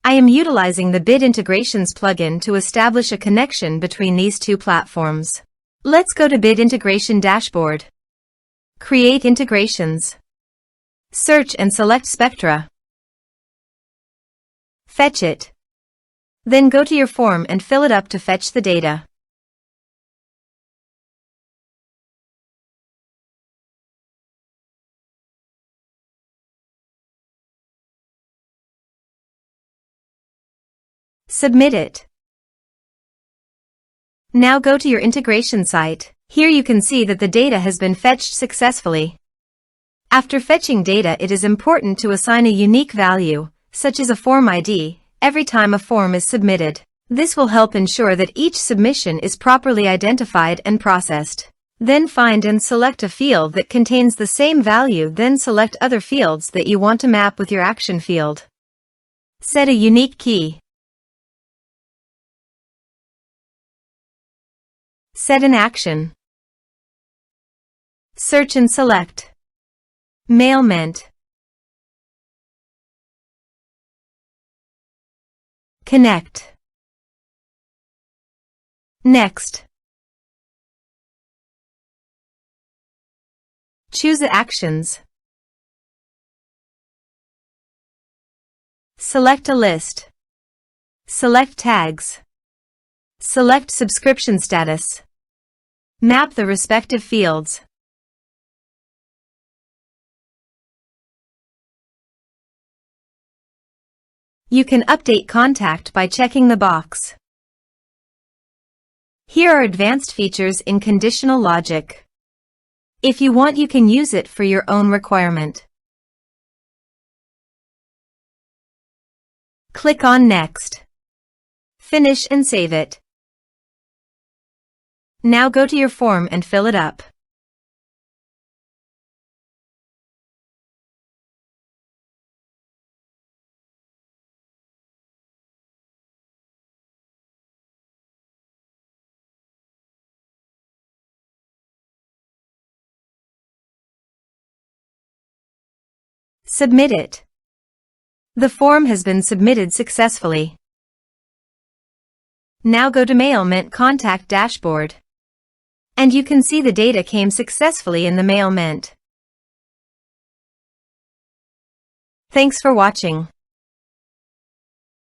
I am utilizing the Bit Integrations plugin to establish a connection between these two platforms. Let's go to Bit Integration Dashboard. Create integrations. Search and select Spectra. Fetch it. Then go to your form and fill it up to fetch the data. Submit it. Now go to your integration site. Here you can see that the data has been fetched successfully. After fetching data, it is important to assign a unique value, such as a form ID, every time a form is submitted. This will help ensure that each submission is properly identified and processed. Then find and select a field that contains the same value, then select other fields that you want to map with your action field. Set a unique key. Set an action. Search and select Mailment. Connect. Next. Choose the actions. Select a list. Select tags. Select subscription status. Map the respective fields. You can update contact by checking the box. Here are advanced features in conditional logic. If you want, you can use it for your own requirement. Click on Next. Finish and save it. Now go to your form and fill it up. Submit it. The form has been submitted successfully. Now go to Mailment Contact Dashboard. And you can see the data came successfully in the Mailment. Thanks for watching.